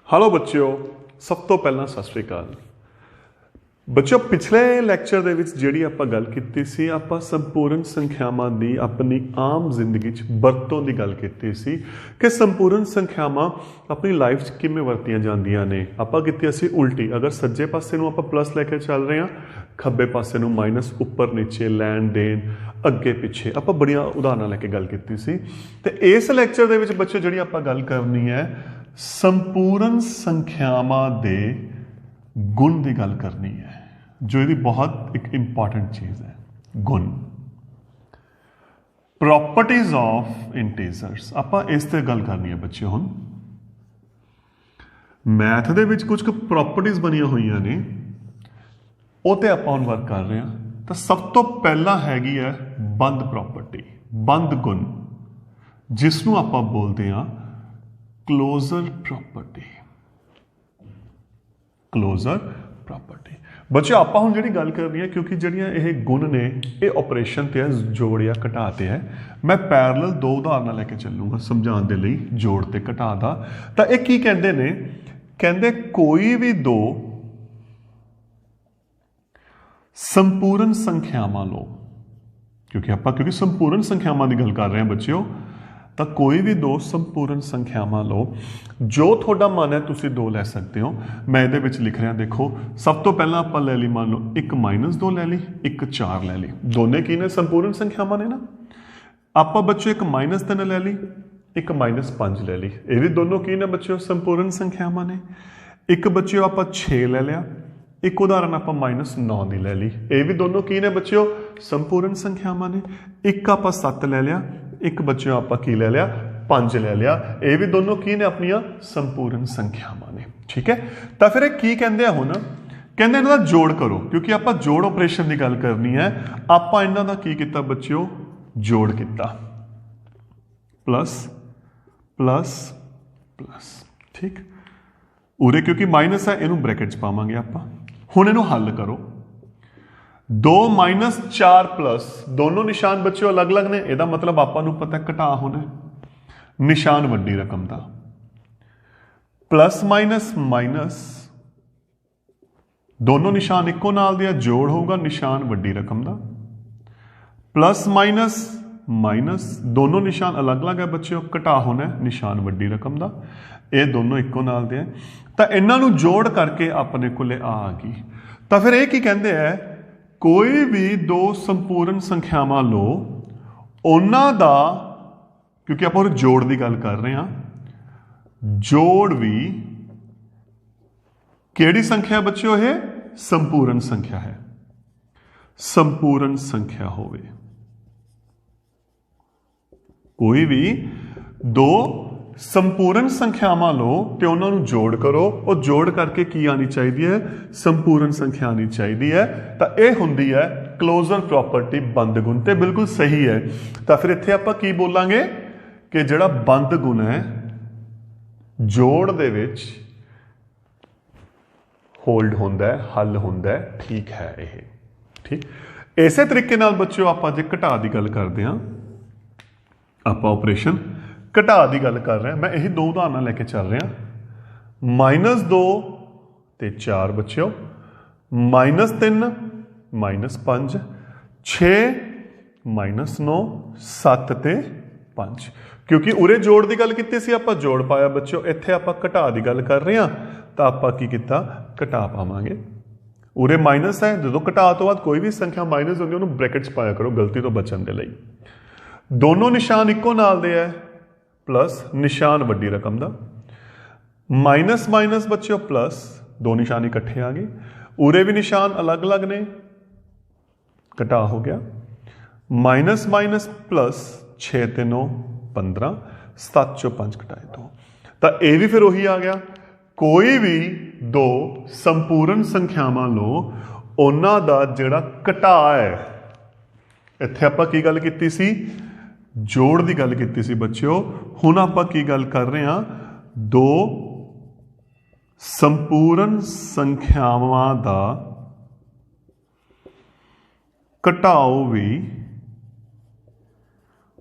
Hello बच्चों, सब तो पहला सत श्री अकाल। बच्चों पिछले लैक्चर ਦੇ ਵਿੱਚ ਜਿਹੜੀ ਆਪਾਂ ਗੱਲ ਕੀਤੀ ਸੀ, ਆਪਾਂ ਸੰਪੂਰਨ ਸੰਖਿਆਵਾਂ ਦੀ ਆਪਣੀ ਆਮ ਜ਼ਿੰਦਗੀ 'ਚ ਵਰਤੋਂ ਦੀ ਗੱਲ ਕੀਤੀ ਸੀ ਕਿ ਸੰਪੂਰਨ ਸੰਖਿਆਵਾਂ ਆਪਣੀ ਲਾਈਫ 'ਚ ਕਿਵੇਂ ਵਰਤੀਆਂ ਜਾਂਦੀਆਂ ਨੇ। ਆਪਾਂ ਕੀਤੀ ਅਸੀਂ ਉਲਟੀ, ਅਗਰ ਸੱਜੇ ਪਾਸੇ ਨੂੰ ਆਪਾਂ ਪਲੱਸ ਲੈ ਕੇ ਚੱਲ ਰਹੇ ਹਾਂ, ਖੱਬੇ ਪਾਸੇ ਨੂੰ ਮਾਈਨਸ, ਉੱਪਰ ਨੀਚੇ, ਲੈਣ ਦੇਣ, ਅੱਗੇ ਪਿੱਛੇ, ਆਪਾਂ ਬੜੀਆਂ ਉਦਾਹਰਨਾਂ ਲੈ ਕੇ ਗੱਲ ਕੀਤੀ ਸੀ। ਤੇ ਇਸ ਲੈਕਚਰ ਦੇ ਵਿੱਚ ਬੱਚੇ ਜਿਹੜੀ ਆਪਾਂ ਗੱਲ ਕਰਨੀ ਹੈ ਸੰਪੂਰਨ ਸੰਖਿਆਵਾਂ ਦੇ गुण की गल करनी है, जो ये बहुत एक इंपॉर्टेंट चीज़ है। गुण, प्रॉपर्टीज ऑफ इंटीजर्स, आप इस ते गल करनी है बच्चे। हुण मैथ दे विच कुछ प्रॉपर्टीज बनिया हुई ने, वो तो आप हुण वर्क कर रहे हैं। तो सब तो पहला हैगी है बंद प्रॉपर्टी, बंद गुण, जिसनों आप बोलते हैं क्लोजर प्रॉपर्टी। क्लोजर प्रॉपर्टी बच्चों आप हुण जिहड़ी गल करनी है, क्योंकि जिहड़ियां ये गुण ने ये ऑपरेशन ते है, जोड़ या घटा ते है। मैं पैरल दो उदाहरण लैके चलूँगा समझाने के लिए, जोड़ ते घटा दा। तो ये की कहंदे ने, कहंदे कोई भी दो संपूर्ण संख्यावां लो, क्योंकि संपूर्ण संख्यावां की गल कर रहे हैं बच्चों। तो कोई भी दो संपूर्ण संख्यावां लो, जो थोड़ा मन है तुसी दो ले सकते हो। मैं ये लिख रहा, देखो सब तो पहला आप ले ली, मान लो एक -2 ले ली, एक 4 ले ली, दोनों की ने संपूर्ण संख्यावां ने ना। आप बच्चों एक -3 ले ली, एक -5 ले ली, ये भी दोनों की ने बच्चों संपूर्ण संख्यावां ने। एक बच्चों आप 6 ले लिया, एक उदाहरण आप -9 की ले ली, ये भी दोनों की ने बच्चों संपूर्ण संख्यावां ने। एक आप 7 ले लिया, एक बच्चों आप की ले लिया 5 ले लिया, ये भी दोनों की ने अपनिया संपूर्ण संख्यावां ने। ठीक है, तो फिर की कहते हैं हुण, कहते इन्हां दा जोड़ करो, क्योंकि आप जोड़ ऑपरेशन की गल करनी है। आप इन्हां दा की कीता बच्चों, जोड़ किया, प्लस प्लस प्लस। ठीक, उरे क्योंकि माइनस है, इनू ब्रैकेट च पावांगे आप। हुण इनू हल करो, 2 - 4 प्लस, दोनों निशान बच्चों अलग अलग ने, यदा मतलब आपको पता है घटा होना है, निशान वड्डी रकम का। प्लस माइनस माइनस, दोनों निशान इको नाल दे, जोड़ होगा निशान वड्डी रकम का। प्लस माइनस माइनस, दोनों निशान अलग अलग है बच्चों, घटा होना है निशान वड्डी रकम का। ये दोनों इको नाल दे, तो इन्हों जोड़ करके अपने को आ गई। तो फिर ये की कहते हैं, कोई भी दो संपूर्ण संख्यावां लो, उन्हां दा, क्योंकि आप जोड़ की गल कर रहे हैं, जोड़ भी केड़ी संख्या बच्चों है, संपूर्ण संख्या है। संपूर्ण संख्या होवे, कोई भी दो संपूर्ण संख्यावां लो तो उन्होंने जोड़ करो, और जोड़ करके की आनी चाहिए है, संपूर्ण संख्या आनी चाहिए है। तो यह होंदी है क्लोजर प्रॉपर्टी, बंद गुण। तो बिल्कुल सही है। तो फिर इत्थे आपां की बोलांगे कि जिहड़ा बंद गुण है जोड़ दे विच होल्ड होंदा है, हल होंदा है, ठीक है यह। ठीक, इसे तरीके नाल बच्चों आप जे घटा की गल करते हैं, आप ऑपरेशन घटा की गल कर रहे हैं, मैं यही 2 उदाहरण लेके चल रहा। -2 ते 4 बच्चों, -3 -5, 6 -9, 7 ते 5। क्योंकि उरे जोड़ की गल की सी, आप जोड़ पाया बच्चों, इत्थे आप घटा की गल कर रहे हैं, तो आप की किता, घटा पावांगे। उरे माइनस है, जो घटा तो बाद कोई भी संख्या माइनस होगी उन्होंने ब्रैकेट च पाया करो, गलती तो बचन के लिए। दोनों निशान इको नाल दे है, प्लस निशान वड्डी रकम का। माइनस माइनस बच्चों प्लस, दो निशान इकट्ठे आ गए, उरे भी निशान अलग अलग ने, घटा हो गया। माइनस माइनस प्लस, 6 ते 9 15, 7 चो 5 घटाए 2, तो यह भी फिर वही आ गया। कोई भी दो संपूर्ण संख्यावां लो, उन्हां दा जिहड़ा घटा है, इत्थे आपां की गल कीती सी, जोड़ की गल की सी बच्चों। हुण आपां की गल कर रहे हैं, दो संपूर्ण संख्यावां दा घटाओ भी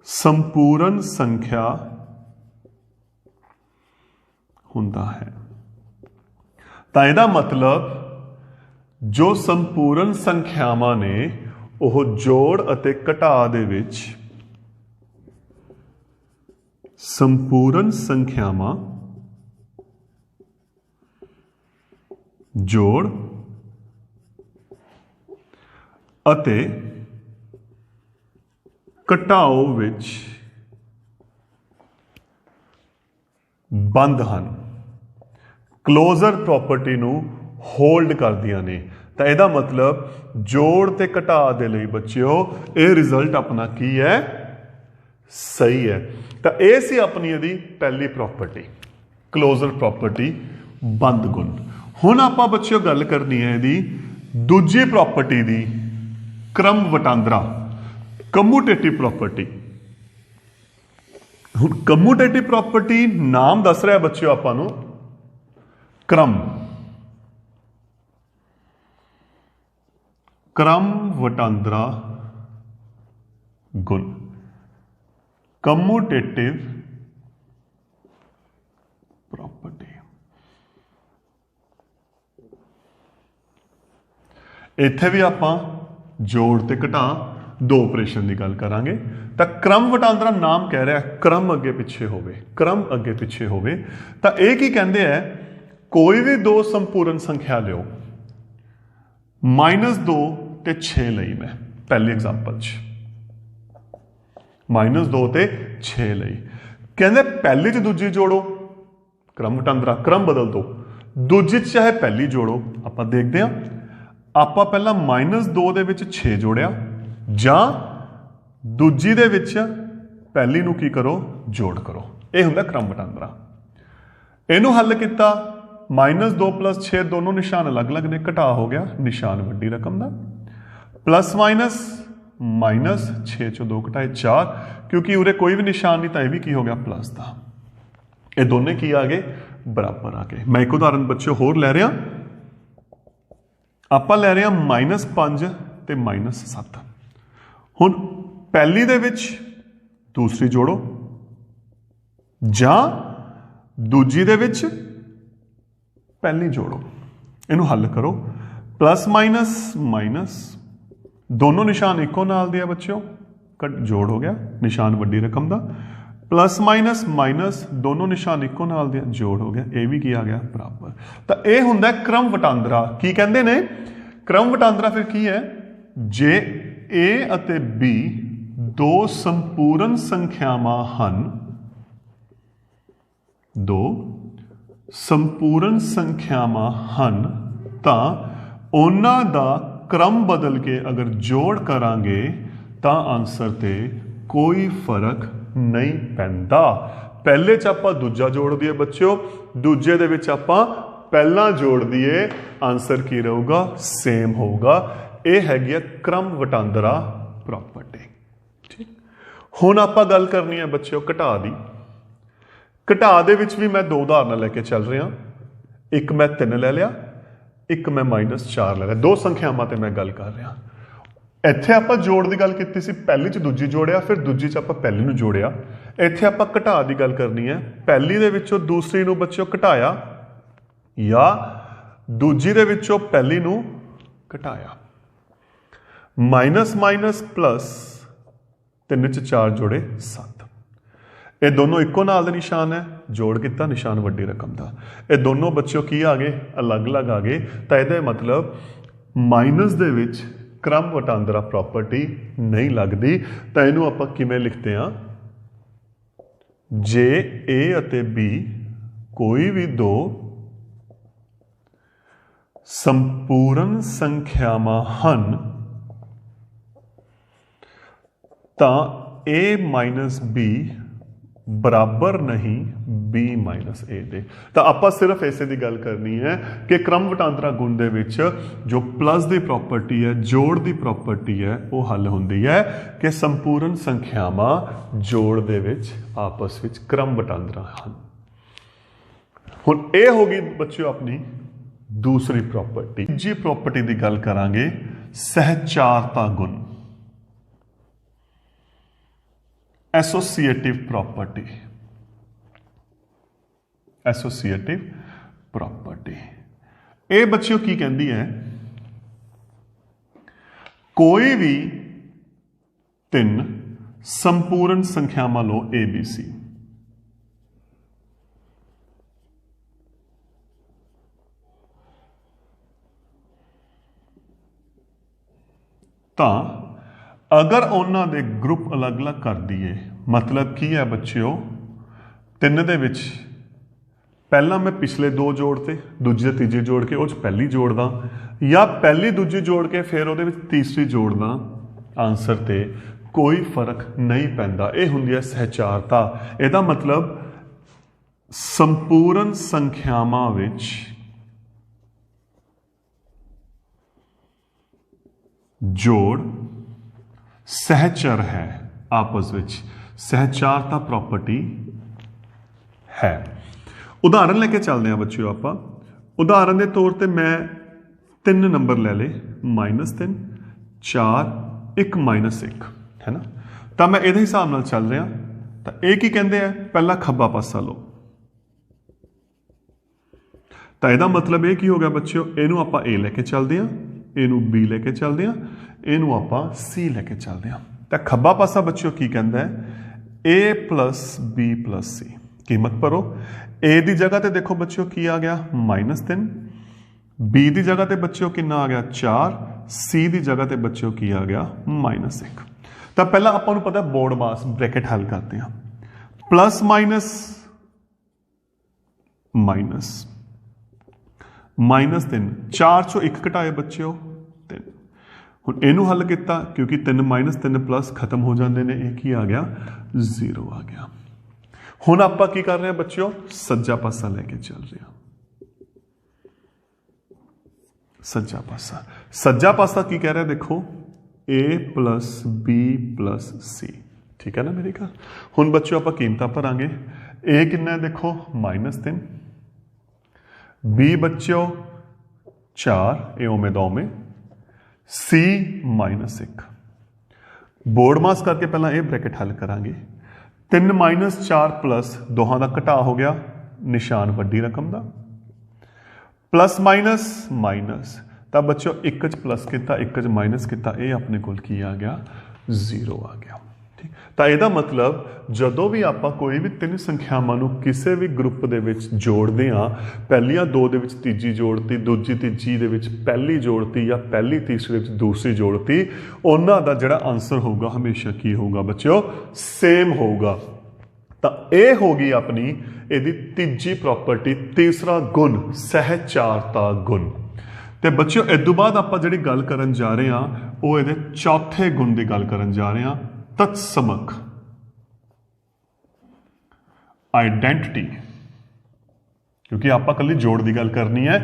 संपूर्ण संख्या हुंदा है। ਤਾਂ ਇਹਦਾ ਮਤਲਬ ਜੋ ਸੰਪੂਰਨ ਸੰਖਿਆਵਾਂ ਨੇ ਉਹ ਜੋੜ ਅਤੇ ਘਟਾ ਦੇ ਵਿੱਚ ਸੰਪੂਰਨ ਸੰਖਿਆਵਾਂ ਜੋੜ ਅਤੇ ਘਟਾਓ ਵਿੱਚ ਬੰਦ ਹਨ, ਕਲੋਜ਼ਰ ਪ੍ਰੋਪਰਟੀ ਨੂੰ ਹੋਲਡ ਕਰਦੀਆਂ ਨੇ। ਤਾਂ ਇਹਦਾ ਮਤਲਬ ਜੋੜ ਤੇ ਘਟਾ ਦੇ ਲਈ ਬੱਚਿਓ ਇਹ ਰਿਜ਼ਲਟ ਆਪਣਾ ਕੀ ਹੈ, ਸਹੀ ਹੈ। ਤਾਂ ਇਹ ਸੀ ਆਪਣੀ ਇਹਦੀ ਪਹਿਲੀ ਪ੍ਰੋਪਰਟੀ, ਕਲੋਜ਼ਰ ਪ੍ਰੋਪਰਟੀ, ਬੰਦ ਗੁਣ। ਹੁਣ ਆਪਾਂ ਬੱਚਿਓ ਗੱਲ ਕਰਨੀ ਹੈ ਇਹਦੀ ਦੂਜੀ ਪ੍ਰੋਪਰਟੀ ਦੀ, ਕ੍ਰਮ ਵਟਾਂਦਰਾ, ਕਮੂਟੇਟਿਵ ਪ੍ਰੋਪਰਟੀ। ਹੁਣ ਕਮੂਟੇਟਿਵ ਪ੍ਰੋਪਰਟੀ ਨਾਮ ਦੱਸ ਰਿਹਾ ਬੱਚਿਓ ਆਪਾਂ ਨੂੰ ਕ੍ਰਮ, ਕ੍ਰਮ ਵਟਾਂਦਰਾ ਗੁਣ, ਕਮੂਟੇਟਿਵ ਪ੍ਰੋਪਰਟੀ। ਇੱਥੇ ਵੀ ਆਪਾਂ ਜੋੜ ਤੇ ਘਟਾ ਦੋ ਆਪਰੇਸ਼ਨ ਦੀ ਗੱਲ ਕਰਾਂਗੇ। ਤਾਂ ਕ੍ਰਮ ਵਟਾਂਦਰਾ ਨਾਮ ਕਹਿ ਰਿਹਾ ਕ੍ਰਮ ਅੱਗੇ ਪਿੱਛੇ ਹੋਵੇ, ਕ੍ਰਮ ਅੱਗੇ ਪਿੱਛੇ ਹੋਵੇ। ਤਾਂ ਇਹ ਕੀ ਕਹਿੰਦੇ ਆ, ਕੋਈ ਵੀ ਦੋ ਸੰਪੂਰਨ ਸੰਖਿਆ ਲਿਓ, -2 ਤੇ 6 ਲਈ ਮੈਂ ਪਹਿਲੀ ਐਗਜ਼ਾਮਪਲ 'ਚ -2 ਤੇ 6 ਲਈ ਕਹਿੰਦੇ ਪਹਿਲੀ 'ਚ ਦੂਜੀ ਜੋੜੋ, ਕ੍ਰਮ ਵਟਾਂਦਰਾ, ਕ੍ਰਮ ਬਦਲ ਦੋ, ਦੂਜੀ 'ਚ ਚਾਹੇ ਪਹਿਲੀ ਜੋੜੋ। ਆਪਾਂ ਦੇਖਦੇ ਹਾਂ, ਆਪਾਂ ਪਹਿਲਾਂ -2 ਦੇ ਵਿੱਚ 6 ਜੋੜਿਆ ਜਾਂ ਦੂਜੀ ਦੇ ਵਿੱਚ ਪਹਿਲੀ ਨੂੰ ਕੀ ਕਰੋ, ਜੋੜ ਕਰੋ। ਇਹ ਹੁੰਦਾ ਕ੍ਰਮ ਵਟਾਂਦਰਾ। ਇਹਨੂੰ ਹੱਲ ਕੀਤਾ, -2 + 6 ਦੋਨੋਂ ਨਿਸ਼ਾਨ ਅਲੱਗ-ਅਲੱਗ ਨੇ, ਘਟਾ ਹੋ ਗਿਆ, ਨਿਸ਼ਾਨ ਵੱਡੀ ਰਕਮ ਦਾ, ਪਲੱਸ ਮਾਈਨਸ, -6 ਚੋਂ 2 ਘਟਾਏ 4, ਕਿਉਂਕਿ ਉਰੇ ਕੋਈ ਵੀ ਨਿਸ਼ਾਨ ਨਹੀਂ ਤਾਂ ਇਹ ਵੀ ਕੀ ਹੋ ਗਿਆ, ਪਲੱਸ ਦਾ। ਇਹ ਦੋਨੇ ਕੀ ਆ ਗਏ, ਬਰਾਬਰ ਆ ਗਏ। ਮੈਂ ਇੱਕ ਉਦਾਹਰਨ ਬੱਚਿਓ ਹੋਰ ਲੈ ਰਿਹਾ, ਆਪਾਂ ਲੈ ਰਹੇ ਹਾਂ -5 ਤੇ -7। ਹੁਣ ਪਹਿਲੀ ਦੇ ਵਿੱਚ ਦੂਸਰੀ ਜੋੜੋ ਜਾਂ ਦੂਜੀ ਦੇ ਵਿੱਚ ਪਹਿਲੀ ਜੋੜੋ, ਇਹਨੂੰ ਹੱਲ ਕਰੋ। ਪਲੱਸ ਮਾਈਨਸ ਦੋਨੋਂ ਨਿਸ਼ਾਨ ਇੱਕੋ ਨਾਲ ਦੇ ਆ ਬੱਚਿਓ, ਜੋੜ ਹੋ ਗਿਆ, ਨਿਸ਼ਾਨ ਵੱਡੀ ਰਕਮ ਦਾ, ਪਲੱਸ ਮਾਈਨਸ ਦੋਨੋਂ ਨਿਸ਼ਾਨ ਇੱਕੋ ਨਾਲ ਦੇ, ਜੋੜ ਹੋ ਗਿਆ, ਇਹ ਵੀ ਕੀ ਆ ਗਿਆ, ਬਰਾਬਰ। ਤਾਂ ਇਹ ਹੁੰਦਾ ਕ੍ਰਮ ਵਟਾਂਦਰਾ। ਕੀ ਕਹਿੰਦੇ ਨੇ ਕ੍ਰਮ ਵਟਾਂਦਰਾ? ਫਿਰ ਕੀ ਹੈ, ਜੇ A ਅਤੇ B ਦੋ ਸੰਪੂਰਨ ਸੰਖਿਆਵਾਂ ਹਨ, ਦੋ ਸੰਪੂਰਨ ਸੰਖਿਆਵਾਂ ਹਨ, ਤਾਂ ਉਹਨਾਂ ਦਾ ਕ੍ਰਮ ਬਦਲ ਕੇ ਅਗਰ ਜੋੜ ਕਰਾਂਗੇ ਤਾਂ ਆਨਸਰ ਤੇ ਕੋਈ ਫਰਕ ਨਹੀਂ ਪੈਂਦਾ। ਪਹਿਲੇ 'ਚ ਆਪਾਂ ਦੂਜਾ ਜੋੜ ਦਈਏ ਬੱਚਿਓ, ਦੂਜੇ ਦੇ ਵਿੱਚ ਆਪਾਂ ਪਹਿਲਾਂ ਜੋੜ ਦਈਏ, ਆਨਸਰ ਕੀ ਰਹੂਗਾ, ਸੇਮ ਹੋਊਗਾ। ਇਹ ਹੈਗੀ ਹੈ ਕ੍ਰਮ ਵਟਾਂਦਰਾ ਪ੍ਰੋਪਰਟੀ। ਠੀਕ, ਹੁਣ ਆਪਾਂ ਗੱਲ ਕਰਨੀ ਹੈ ਬੱਚਿਓ ਘਟਾ ਦੀ। ਘਟਾ ਦੇ ਵਿੱਚ ਵੀ ਮੈਂ ਦੋ ਉਦਾਹਰਨਾਂ ਲੈ ਕੇ ਚੱਲ ਰਿਹਾ, ਇੱਕ ਮੈਂ 3 ਲੈ ਲਿਆ, ਇੱਕ ਮੈਂ -4 ਲੈ ਲਿਆ। ਦੋ ਸੰਖਿਆਵਾਂ ਤੇ ਮੈਂ ਗੱਲ ਕਰ ਰਿਹਾ। ਇੱਥੇ ਆਪਾਂ ਜੋੜ ਦੀ ਗੱਲ ਕੀਤੀ ਸੀ, ਪਹਿਲੀ 'ਚ ਦੂਜੀ ਜੋੜਿਆ, ਫਿਰ ਦੂਜੀ 'ਚ ਆਪਾਂ ਪਹਿਲੀ ਨੂੰ ਜੋੜਿਆ। ਇੱਥੇ ਆਪਾਂ ਘਟਾ ਦੀ ਗੱਲ ਕਰਨੀ ਹੈ, ਪਹਿਲੀ ਦੇ ਵਿੱਚੋਂ ਦੂਸਰੀ ਨੂੰ ਬੱਚਿਓ ਘਟਾਇਆ ਜਾਂ ਦੂਜੀ ਦੇ ਵਿੱਚੋਂ ਪਹਿਲੀ ਨੂੰ ਘਟਾਇਆ। ਮਾਈਨਸ ਪਲੱਸ 3 'ਚ 4 ਜੋੜੇ 7, ਇਹ ਦੋਨੋਂ ਇੱਕੋ ਨਾਲ ਦੇ ਨਿਸ਼ਾਨ ਹੈ, ਜੋੜ ਕੀਤਾ, ਨਿਸ਼ਾਨ ਵੱਡੀ ਰਕਮ ਦਾ। ਇਹ ਦੋਨੋਂ ਬੱਚਿਓ ਕੀ ਆ ਗਏ, ਅਲੱਗ-ਅਲੱਗ ਆ ਗਏ। ਤਾਂ ਇਹਦਾ ਮਤਲਬ ਮਾਈਨਸ ਦੇ ਵਿੱਚ ਕ੍ਰਮ ਵਟਾਂਦਰਾ ਪ੍ਰੋਪਰਟੀ ਨਹੀਂ ਲੱਗਦੀ। ਤਾਂ ਇਹਨੂੰ ਆਪਾਂ ਕਿਵੇਂ ਲਿਖਦੇ ਹਾਂ, ਜੇ A ਅਤੇ B ਕੋਈ ਵੀ ਦੋ ਸੰਪੂਰਨ ਸੰਖਿਆਵਾਂ ਹਨ ਤਾਂ A - B ਬਰਾਬਰ ਨਹੀਂ B - A ਦੇ। ਤਾਂ ਆਪਾਂ ਸਿਰਫ ਇਸੇ ਦੀ ਗੱਲ ਕਰਨੀ ਹੈ ਕਿ ਕ੍ਰਮ ਵਟਾਂਦਰਾ ਗੁਣ ਦੇ ਵਿੱਚ ਜੋ ਪਲੱਸ ਦੀ ਪ੍ਰੋਪਰਟੀ ਹੈ, ਜੋੜ ਦੀ ਪ੍ਰੋਪਰਟੀ ਹੈ, ਉਹ ਹੱਲ ਹੁੰਦੀ ਹੈ ਕਿ ਸੰਪੂਰਨ ਸੰਖਿਆਵਾਂ ਜੋੜ ਦੇ ਵਿੱਚ ਆਪਸ ਵਿੱਚ ਕ੍ਰਮ ਵਟਾਂਦਰਾ ਹਨ। ਹੁਣ ਇਹ ਹੋ ਗਈ ਬੱਚਿਓ ਆਪਣੀ ਦੂਸਰੀ ਪ੍ਰੋਪਰਟੀ। ਤੀਜੀ ਪ੍ਰੋਪਰਟੀ ਦੀ ਗੱਲ ਕਰਾਂਗੇ, ਸਹਿਚਾਰਤਾ ਗੁਣ, ਐਸੋਸੀਏਟਿਵ ਪ੍ਰੋਪਰਟੀ। ਐਸੋਸੀਏਟਿਵ ਪ੍ਰੋਪਰਟੀ ਇਹ ਬੱਚਿਓ ਕੀ ਕਹਿੰਦੀ ਹੈ, ਕੋਈ ਵੀ 3 ਸੰਪੂਰਨ ਸੰਖਿਆਵਾਂ ਲਓ ABC। ਤਾਂ अगर उन्होंने ग्रुप अलग अलग कर दिए, मतलब की है बच्चों, 3 दे विच पहला मैं पिछले 2 जोड़ते, दूजे तीजे जोड़ के उस पहली जोड़दा, या पहली दूजी जोड़ के फिर उहदे विच तीसरी जोड़दा, आंसर ते कोई फर्क नहीं पैंदा। यह हुंदी है सहचारता। इहदा मतलब संपूर्ण संख्यावां विच जोड़ सहचर है, आपस में सहचारता प्रॉपर्टी है। उदाहरण लेके चलते हैं बच्चों, आप उदाहरण के तौर पर मैं 3 नंबर ले ले, -3, 4, 1 -1 है ना। तो मैं ये हिसाब नाल चल रहा, तो ये की कहते हैं, पहला खब्बा पासा लो। तो यदा मतलब ये की हो गया बच्चों, इनू आप A लेके चलते हैं, इनू B लेके चलते हैं, इनू आप C लेके चलते हैं। तो खब्बा पासा बच्चों की कहता है, A + B + C। कीमत भरो। A की जगह ते देखो बच्चों की आ गया -3, B की जगह ते बच्चों कितना आ गया 4, C की जगह ते बच्चों की आ गया -1। तो पहला आपको पता बोर्ड मास ब्रैकेट हल करते हैं, प्लस माइनस -3, 4 चो 1 घटाए बच्चों 3। हुण इनू हल किया, क्योंकि 3 -3 प्लस खत्म हो जाते हैं, एक ही आ गया 0 आ गया। हुण आपां की कर रहे हैं बच्चों, सज्जा पासा लेके चल रहे हैं। सज्जा पासा की कह रहा है, देखो A + B + C, ठीक है ना मेरी गल। हुण बच्चों आपां कीमतां भरांगे। A कितना है देखो -3, B बच्चों 4, ये उमें दो में, C -1। बोर्ड मास करके पहला ये ब्रैकेट हल करांगे। 3 - 4 प्लस दोहां का घटा हो गया, निशान वड्डी रकम का, प्लस माइनस तो बच्चों 1 च प्लस किया, 1 च माइनस किया, ये अपने को की आ गया 0 आ गया। ठीक, तो यदा मतलब जदों भी आप कोई भी 3 संख्यावां नूं किसी भी ग्रुप दे विच जोड़ते हैं, पहलियां 2 दे विच तीजी जोड़ती, दूजी तीजी दे विच पहली जोड़ती, या पहली तीसरे विच दूसरी जोड़ती, उन्हां दा जिहड़ा आंसर होगा हमेशा की होगा बच्चों, सेम होगा। तो यह होगी अपनी इहदी तीजी प्रॉपर्टी, तीसरा गुण सहचारता गुण। तो बच्चों इदों बाद आप जिहड़ी गल करन जा रहे हैं, वो इहदे चौथे गुण की गल करन जा रहे हैं, तत्समक आइडेंटिटी। क्योंकि आप कल्ली जोड़ की गल करनी है,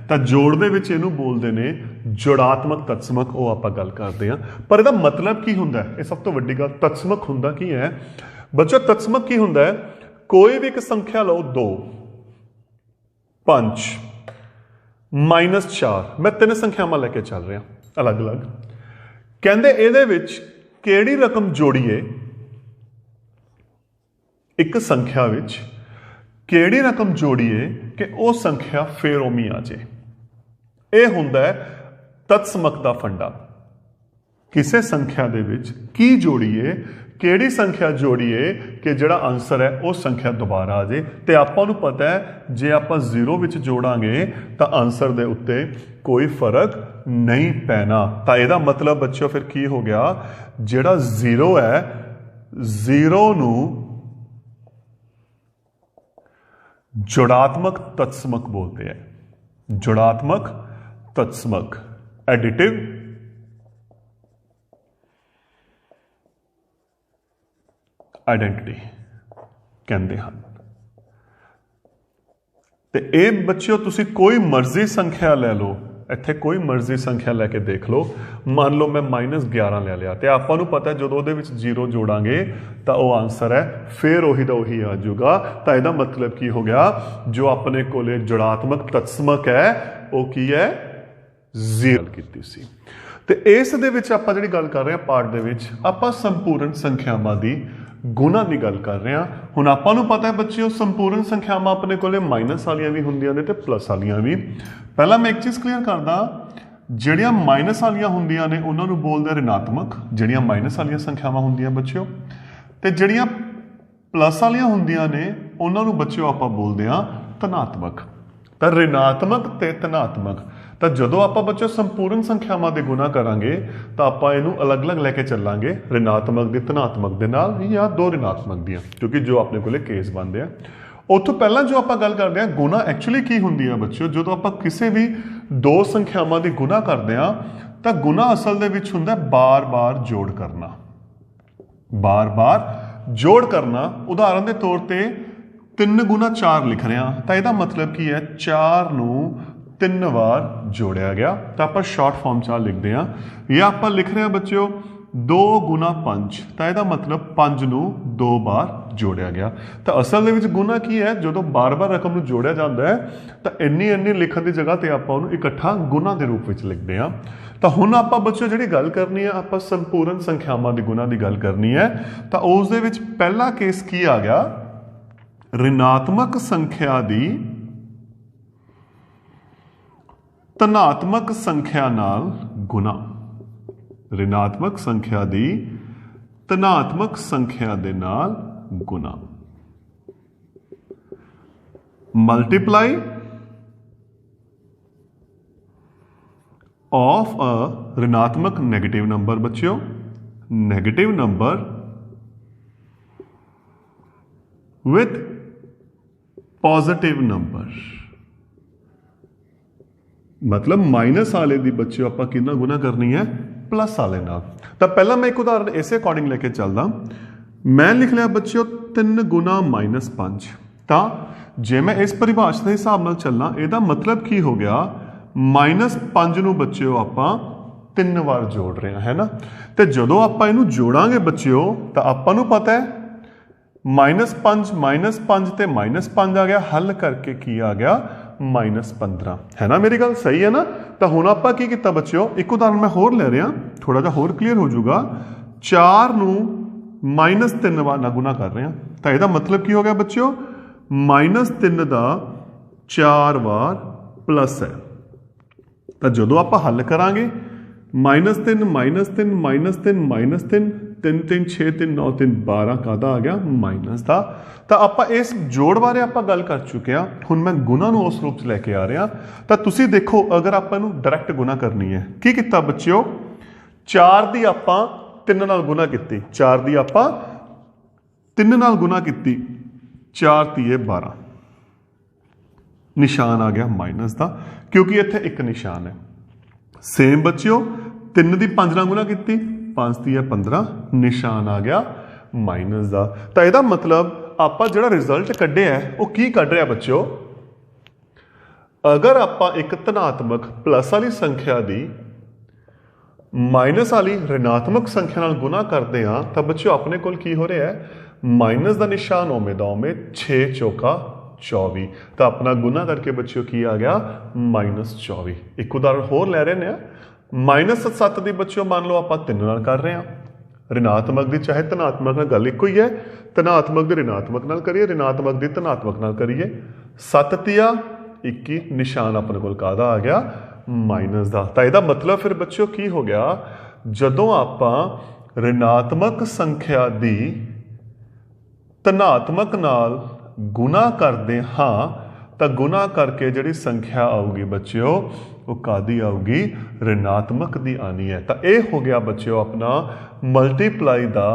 तो जोड़ दे विच इहनूं बोलते हैं जोड़ात्मक तत्समक, वो आप गल करते हैं। पर इसका मतलब की हुंदा है, ये सब तो वड्डी गल। तत्समक हुंदा की है बच्चों, तत्समक की हुंदा है, कोई भी एक संख्या लो 2, 5, -4, मैं 3 संख्यावां लेके चल रहा अलग अलग। कहंदे इहदे विच किहड़ी रकम जोड़ीए, एक संख्या विच किहड़ी रकम जोड़ीए कि वह संख्या फिर उमी आ जाए। यह हुंदा है तत्समक दा फंडा। किसी संख्या दे विच की जोड़ीए, किहड़ी संख्या जोड़ीए कि जिहड़ा आंसर है वह संख्या दोबारा आ जाए। तो आपां नूं पता है जे आपां 0 विच जोड़ांगे तो आंसर दे उत्ते कोई फर्क नहीं पैना। तो यदा मतलब बच्चों फिर की हो गया, जिहड़ा 0 है, 0 नूं जोड़ात्मक तत्समक बोलते हैं। जोड़ात्मक तत्समक, एडिटिव आइडेंटिटी कहते हैं। तो ये बच्चों तुसी कोई मर्जी संख्या ले लो, इत्थे कोई मर्जी संख्या लैके देख लो। मान लो मैं -11 ले लिया, तो आपां नूं पता है जो 0 जोड़ांगे तो वह आंसर है फिर उही दा उही आ जाऊगा। तो यदा मतलब की हो गया, जो अपने कोले जोड़ात्मक तत्समक है वो की है 0 कीती सी। तो इस दे विच आपां जिहड़ी गल कर रहे हैं पार्ट दे विच, आपां संपूर्ण संख्यावां दी ਗੁਣਾ ਦੀ ਗੱਲ ਕਰ ਰਹੇ ਹਾਂ। ਹੁਣ ਆਪਾਂ ਨੂੰ ਪਤਾ ਹੈ ਬੱਚਿਓ ਸੰਪੂਰਨ ਸੰਖਿਆਵਾਂ ਆਪਣੇ ਕੋਲੇ ਮਾਈਨਸ ਵਾਲੀਆਂ ਵੀ ਹੁੰਦੀਆਂ ਨੇ ਤੇ ਪਲੱਸ ਵਾਲੀਆਂ ਵੀ। ਪਹਿਲਾਂ ਮੈਂ ਇੱਕ ਚੀਜ਼ ਕਲੀਅਰ ਕਰਦਾ, ਜਿਹੜੀਆਂ ਮਾਈਨਸ ਵਾਲੀਆਂ ਹੁੰਦੀਆਂ ਨੇ ਉਹਨਾਂ ਨੂੰ ਬੋਲਦੇ ਆ ਰਿਣਾਤਮਕ, ਜਿਹੜੀਆਂ ਮਾਈਨਸ ਵਾਲੀਆਂ ਸੰਖਿਆਵਾਂ ਹੁੰਦੀਆਂ ਬੱਚਿਓ, ਤੇ ਜਿਹੜੀਆਂ ਪਲੱਸ ਵਾਲੀਆਂ ਹੁੰਦੀਆਂ ਨੇ ਉਹਨਾਂ ਨੂੰ ਬੱਚਿਓ ਆਪਾਂ ਬੋਲਦੇ ਆ ਧਨਾਤਮਕ। ਤਾਂ ਰਿਣਾਤਮਕ ਤੇ ਧਨਾਤਮਕ, ਤਾਂ ਜਦੋਂ ਆਪਾਂ ਬੱਚਿਓ ਸੰਪੂਰਨ ਸੰਖਿਆਵਾਂ ਦੇ ਗੁਣਾ ਕਰਾਂਗੇ ਤਾਂ ਆਪਾਂ ਇਹਨੂੰ ਅਲੱਗ-ਅਲੱਗ ਲੈ ਕੇ ਚੱਲਾਂਗੇ, ਰਿਣਾਤਮਕ ਦੇ ਧਨਾਤਮਕ ਦੇ ਨਾਲ ਜਾਂ ਦੋ ਰਿਣਾਤਮਕ ਦੀਆਂ, ਕਿਉਂਕਿ ਜੋ ਆਪਣੇ ਕੋਲੇ ਕੇਸ ਬਣਦੇ ਆ। ਉਤੋਂ ਪਹਿਲਾਂ ਜੋ ਆਪਾਂ ਗੱਲ ਕਰਦੇ ਹਾਂ ਗੁਣਾ ਐਕਚੁਅਲੀ ਕੀ ਹੁੰਦੀ ਆ ਬੱਚਿਓ, ਜਦੋਂ ਆਪਾਂ ਕਿਸੇ ਵੀ ਦੋ ਸੰਖਿਆਵਾਂ ਦੀ ਗੁਣਾ ਕਰਦੇ ਆ ਤਾਂ ਗੁਣਾ ਅਸਲ ਦੇ ਵਿੱਚ ਹੁੰਦਾ ਬਾਰ-ਬਾਰ ਜੋੜ ਕਰਨਾ, ਬਾਰ-ਬਾਰ ਜੋੜ ਕਰਨਾ। ਉਦਾਹਰਨ ਦੇ ਤੌਰ ਤੇ 3 ਗੁਣਾ 4 ਲਿਖ ਰਹੇ ਹਾਂ ਤਾਂ ਇਹਦਾ ਮਤਲਬ ਕੀ ਹੈ 4 ਨੂੰ 3 ਵਾਰ ਜੋੜਿਆ ਗਿਆ, ਤਾਂ ਆਪਾਂ ਸ਼ਾਰਟ ਫਾਰਮ 'ਚ ਲਿਖਦੇ ਹਾਂ। ਜਾਂ ਆਪਾਂ ਲਿਖ ਰਹੇ ਹਾਂ ਬੱਚਿਓ 2 ਗੁਣਾ 5, ਤਾਂ ਇਹਦਾ ਮਤਲਬ 5 ਨੂੰ 2 ਵਾਰ ਜੋੜਿਆ ਗਿਆ। ਤਾਂ ਅਸਲ ਦੇ ਵਿੱਚ ਗੁਣਾ ਕੀ ਹੈ, ਜਦੋਂ ਬਾਰ-ਬਾਰ ਰਕਮ ਨੂੰ ਜੋੜਿਆ ਜਾਂਦਾ ਹੈ ਤਾਂ ਇੰਨੀ ਲਿਖਣ ਦੀ ਜਗ੍ਹਾ ਤੇ ਆਪਾਂ ਉਹਨੂੰ ਇਕੱਠਾ ਗੁਣਾ ਦੇ ਰੂਪ ਵਿੱਚ ਲਿਖਦੇ ਹਾਂ। ਤਾਂ ਹੁਣ ਆਪਾਂ ਬੱਚਿਓ ਜਿਹੜੀ ਗੱਲ ਕਰਨੀ ਹੈ, ਆਪਾਂ ਸੰਪੂਰਨ ਸੰਖਿਆਵਾਂ ਦੇ ਗੁਣਾ ਦੀ ਗੱਲ ਕਰਨੀ ਹੈ। ਤਾਂ ਉਸ ਦੇ ਵਿੱਚ ਪਹਿਲਾ ਕੇਸ ਕੀ ਆ ਗਿਆ, ਰਿਣਾਤਮਕ ਸੰਖਿਆ ਦੀ ਧਨਾਤਮਕ ਸੰਖਿਆ ਨਾਲ ਗੁਣਾ। ਰਿਣਾਤਮਕ ਸੰਖਿਆ ਦੀ ਧਨਾਤਮਕ ਸੰਖਿਆ ਦੇ ਨਾਲ ਗੁਣਾ। ਮਲਟੀਪਲਾਈ of a ऋणात्मक नेगेटिव नंबर बच्चों, negative number with positive number, मतलब माइनस वाले दी बच्चों ਆਪਾਂ ਕਿੰਨਾ ਗੁਣਾ ਕਰਨੀ ਹੈ ਪਲੱਸ ਵਾਲੇ ਨਾਲ। ਤਾਂ ਪਹਿਲਾਂ ਮੈਂ ਇੱਕ ਉਦਾਹਰਨ ਇਸੇ ਅਕੋਰਡਿੰਗ ਲੈ ਕੇ ਚੱਲਦਾ। ਮੈਂ ਲਿਖ ਲਿਆ ਬੱਚਿਓ 3 ਗੁਣਾ -5। ਤਾਂ ਜੇ ਮੈਂ ਇਸ ਪਰਿਭਾਸ਼ਾ ਦੇ ਹਿਸਾਬ ਨਾਲ ਚੱਲਾਂ ਇਹਦਾ ਮਤਲਬ ਕੀ ਹੋ ਗਿਆ, -5 ਨੂੰ ਬੱਚਿਓ ਆਪਾਂ 3 ਵਾਰ ਜੋੜ ਰਹੇ ਹਾਂ, ਹੈ ਨਾ। ਤੇ ਜਦੋਂ ਆਪਾਂ ਇਹਨੂੰ ਜੋੜਾਂਗੇ ਬੱਚਿਓ ਤਾਂ ਆਪਾਂ ਨੂੰ ਪਤਾ ਹੈ -5 ਤੇ -5 ਆ ਗਿਆ, ਹੱਲ ਕਰਕੇ ਕੀ ਆ ਗਿਆ -15, ਹੈ ਨਾ। ਮੇਰੀ ਗੱਲ ਸਹੀ ਹੈ ਨਾ। ਤਾਂ ਹੁਣ ਆਪਾਂ ਕੀ ਕੀਤਾ ਬੱਚਿਓ, ਇੱਕ ਉਦਾਹਰਨ ਮੈਂ ਹੋਰ ਲੈ ਰਿਹਾ, ਥੋੜਾ ਜਿਹਾ ਹੋਰ ਕਲੀਅਰ ਹੋ ਜਾਊਗਾ। 4 ਨੂੰ -3 ਵਾਰ ਨਾਲ ਗੁਣਾ ਕਰ ਰਹੇ ਹਾਂ ਤਾਂ ਇਹਦਾ ਮਤਲਬ ਕੀ ਹੋ ਗਿਆ ਬੱਚਿਓ, -3 ਦਾ 4 ਵਾਰ ਪਲੱਸ ਹੈ। ਤਾਂ ਜਦੋਂ ਆਪਾਂ ਹੱਲ ਕਰਾਂਗੇ -3 -3 -3 3 3 6 3 9 3 12 ਕਾਹਦਾ ਆ ਗਿਆ ਮਾਈਨਸ ਦਾ। ਤਾਂ ਆਪਾਂ ਇਸ ਜੋੜ ਬਾਰੇ ਆਪਾਂ ਗੱਲ ਕਰ ਚੁੱਕੇ ਹਾਂ। ਹੁਣ ਮੈਂ ਗੁਣਾ ਨੂੰ ਉਸ ਰੂਪ 'ਚ ਲੈ ਕੇ ਆ ਰਿਹਾ। ਤਾਂ ਤੁਸੀਂ ਦੇਖੋ ਅਗਰ ਆਪਾਂ ਇਹਨੂੰ ਡਾਇਰੈਕਟ ਗੁਣਾ ਕਰਨੀ ਹੈ, ਕੀ ਕੀਤਾ ਬੱਚਿਓ, 4 ਦੀ ਆਪਾਂ 3 ਨਾਲ ਗੁਣਾ ਕੀਤੀ, 4 ਦੀ ਆਪਾਂ 3 ਨਾਲ ਗੁਣਾ ਕੀਤੀ, 4 ਤੀਏ 12, ਨਿਸ਼ਾਨ ਆ ਗਿਆ ਮਾਈਨਸ ਦਾ, ਕਿਉਂਕਿ ਇੱਥੇ ਇੱਕ ਨਿਸ਼ਾਨ ਹੈ। ਸੇਮ ਬੱਚਿਓ 3 ਦੀ 5 ਨਾਲ ਗੁਣਾ ਕੀਤੀ, 5 ਤੀਏ 15, ਨਿਸ਼ਾਨ ਆ ਗਿਆ ਮਾਈਨਸ ਦਾ। ਤਾਂ ਇਹਦਾ ਮਤਲਬ ਆਪਾਂ ਜਿਹੜਾ ਰਿਜ਼ਲਟ ਕੱਢਿਆ ਉਹ ਕੀ ਕੱਢ ਰਿਹਾ ਬੱਚਿਓ, ਅਗਰ ਆਪਾਂ ਇੱਕ ਧਨਾਤਮਕ ਪਲੱਸ ਵਾਲੀ ਸੰਖਿਆ ਦੀ ਮਾਈਨਸ ਵਾਲੀ ਰਿਣਾਤਮਕ ਸੰਖਿਆ ਨਾਲ ਗੁਣਾ ਕਰਦੇ ਹਾਂ ਤਾਂ ਬੱਚਿਓ ਆਪਣੇ ਕੋਲ ਕੀ ਹੋ ਰਿਹਾ ਹੈ, ਮਾਈਨਸ ਦਾ ਨਿਸ਼ਾਨ ਉਵੇਂ ਦਾ ਉਵੇਂ, 6 ਚੌਕਾ 24। ਤਾਂ ਆਪਣਾ ਗੁਣਾ ਕਰਕੇ ਬੱਚਿਓ ਕੀ ਆ ਗਿਆ -24। ਇੱਕ ਉਦਾਹਰਨ ਹੋਰ ਲੈ ਰਹੇ ਨੇ, -7 ਦੀ ਬੱਚਿਓ ਮੰਨ ਲਓ ਆਪਾਂ 3 ਨਾਲ ਕਰ ਰਹੇ ਹਾਂ। ਰਿਣਾਤਮਕ ਦੀ ਚਾਹੇ ਧਨਾਤਮਕ ਨਾਲ ਗੱਲ ਇੱਕੋ ਹੀ ਹੈ, ਧਨਾਤਮਕ ਦੀ ਰਿਣਾਤਮਕ ਨਾਲ ਕਰੀਏ, ਰਿਣਾਤਮਕ ਦੀ ਧਨਾਤਮਕ ਨਾਲ ਕਰੀਏ। 7 ਤੀਆ 21, ਨਿਸ਼ਾਨ ਆਪਣੇ ਕੋਲ ਕਾਹਦਾ ਆ ਗਿਆ ਮਾਈਨਸ ਦਾ। ਤਾਂ ਇਹਦਾ ਮਤਲਬ ਫਿਰ ਬੱਚਿਓ ਕੀ ਹੋ ਗਿਆ, ਜਦੋਂ ਆਪਾਂ ਰਿਣਾਤਮਕ ਸੰਖਿਆ ਦੀ ਧਨਾਤਮਕ ਨਾਲ ਗੁਣਾ ਕਰਦੇ ਹਾਂ ਤਾਂ ਗੁਣਾ ਕਰਕੇ ਜਿਹੜੀ ਸੰਖਿਆ ਆਊਗੀ ਬੱਚਿਓ ਉਹ ਕਾਹਦੀ ਆਊਗੀ, ਰਿਣਾਤਮਕ ਦੀ ਆਣੀ ਹੈ। ਤਾਂ ਇਹ ਹੋ ਗਿਆ ਬੱਚਿਓ ਆਪਣਾ ਮਲਟੀਪਲਾਈ ਦਾ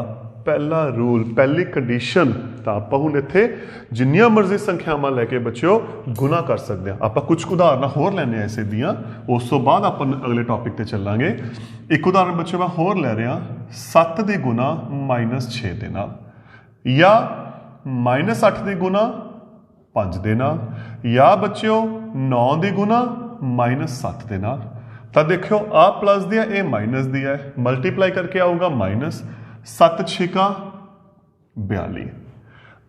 ਪਹਿਲਾ ਰੂਲ, ਪਹਿਲੀ ਕੰਡੀਸ਼ਨ। ਤਾਂ ਆਪਾਂ ਹੁਣ ਇੱਥੇ ਜਿੰਨੀਆਂ ਮਰਜ਼ੀ ਸੰਖਿਆਵਾਂ ਲੈ ਕੇ ਬੱਚਿਓ ਗੁਣਾ ਕਰ ਸਕਦੇ ਹਾਂ। ਆਪਾਂ ਕੁਝ ਉਦਾਹਰਨਾਂ ਹੋਰ ਲੈਣੇ ਆ ਇਸੇ ਦੀਆਂ, ਉਸ ਤੋਂ ਬਾਅਦ ਆਪਾਂ ਅਗਲੇ ਟੌਪਿਕ ਤੇ ਚੱਲਾਂਗੇ। ਇੱਕ ਉਦਾਹਰਨ ਬੱਚਿਓ ਮੈਂ ਹੋਰ ਲੈ ਰਿਹਾ, 7 ਦੀ ਗੁਣਾ -6 ਦੇ ਨਾਲ, ਜਾਂ -8 ਦੀ ਗੁਣਾ 5 ਦੇ ਨਾਲ, ਜਾਂ ਬੱਚਿਓ 9 ਦੀ ਗੁਣਾ -7 ਦੇ ਨਾਲ। ਤਾਂ ਦੇਖਿਓ ਆ ਪਲੱਸ ਦੀ ਹੈ, ਇਹ ਮਾਈਨਸ ਦੀ ਹੈ, ਮਲਟੀਪਲਾਈ ਕਰਕੇ ਆਊਗਾ -7 6 42।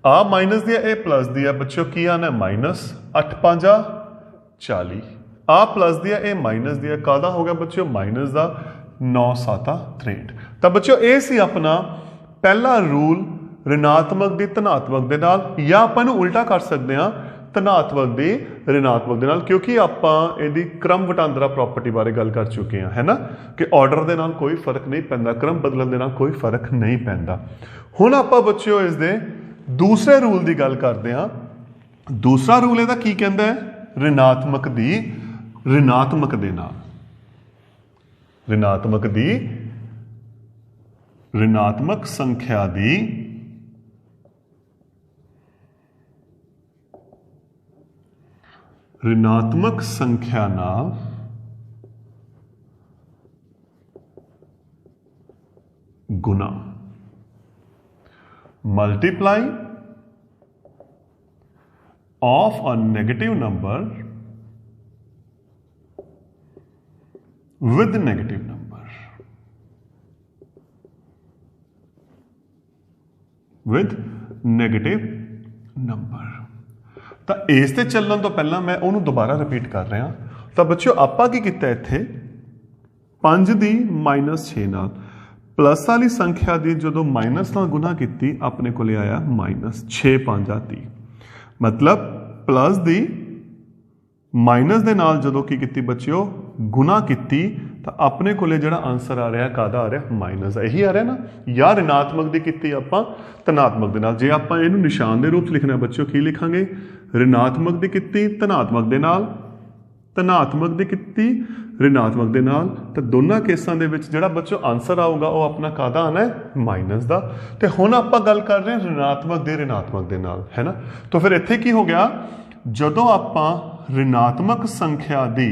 ਆ ਮਾਈਨਸ ਦੀ ਹੈ, ਇਹ ਪਲੱਸ ਦੀ ਹੈ ਬੱਚਿਓ, ਕੀ ਆਣਾ -8 5 40। ਆ ਪਲੱਸ ਦੀ ਹੈ, ਇਹ ਮਾਈਨਸ ਦੀ ਹੈ, ਕਾਹਦਾ ਹੋ ਗਿਆ ਬੱਚਿਓ ਮਾਈਨਸ ਦਾ, 9 7 63। ਤਾਂ ਬੱਚਿਓ ਇਹ ਸੀ ਆਪਣਾ ਪਹਿਲਾ ਰੂਲ ऋणात्मक ਦੀ ਧਨਾਤਮਕ ਦੇ ਨਾਲ, ਜਾਂ ਆਪਾਂ ਇਹਨੂੰ ਉਲਟਾ ਕਰ ਸਕਦੇ ਹਾਂ ਧਨਾਤਮਕ ਦੀ ऋणात्मक ਦੇ ਨਾਲ, ਕਿਉਂਕਿ ਆਪਾਂ ਇਹਦੀ ਕ੍ਰਮ ਵਟਾਂਦਰਾ ਪ੍ਰੋਪਰਟੀ ਬਾਰੇ ਗੱਲ ਕਰ ਚੁੱਕੇ ਹਾਂ, ਹੈ ਨਾ, ਕਿ ਆਰਡਰ ਦੇ ਨਾਲ ਕੋਈ ਫਰਕ ਨਹੀਂ ਪੈਂਦਾ, ਕ੍ਰਮ ਬਦਲਣ ਦੇ ਨਾਲ ਕੋਈ ਫਰਕ ਨਹੀਂ ਪੈਂਦਾ। ਹੁਣ ਆਪਾਂ ਬੱਚਿਓ ਇਸ ਦੇ ਦੂਸਰੇ ਰੂਲ ਦੀ ਗੱਲ ਕਰਦੇ ਹਾਂ। ਦੂਸਰਾ ਰੂਲ ਇਹਦਾ ਕੀ ਕਹਿੰਦਾ ਹੈ? ऋणात्मक ਦੀ ऋणात्मक ਦੇ ਨਾਲ, ऋणात्मक ਦੀ ऋणात्मक संख्या ਦੀ ऋणात्मक संख्या नाल गुना, multiply of a negative number with negative number, with negative number. तो इस ते चलने तो पहला मैं उन्होंने दोबारा रिपीट कर रहा। तो बच्चों आपा की किया इत्थे 5 की -6 नाल प्लस वाली संख्या की जो माइनस नाल गुना की अपने को आया -6 5 30, मतलब प्लस की माइनस के नाल जो की बच्चों गुना की तो अपने को जो आंसर आ रहा है कादा आ रहा माइनस, यही आ रहा ना, या ऋणात्मक की की आप धनात्मक के नाल। जे आप इहनूं निशान के रूप च लिखना बच्चों की लिखांगे? ऋणात्मक की की धनात्मक के नाल, धनात्मक की की ऋणात्मक के नाल। तो दोनों केसां दे विच जिहड़ा बच्चों आंसर आऊगा वो अपना कादा आना है माइनस का। तो हुण आपां गल कर रहे हैं ऋणात्मक के ऋणात्मक के नाल, है ना। तो फिर इत्थे की हो गया, जदों आपां ऋणात्मक संख्या की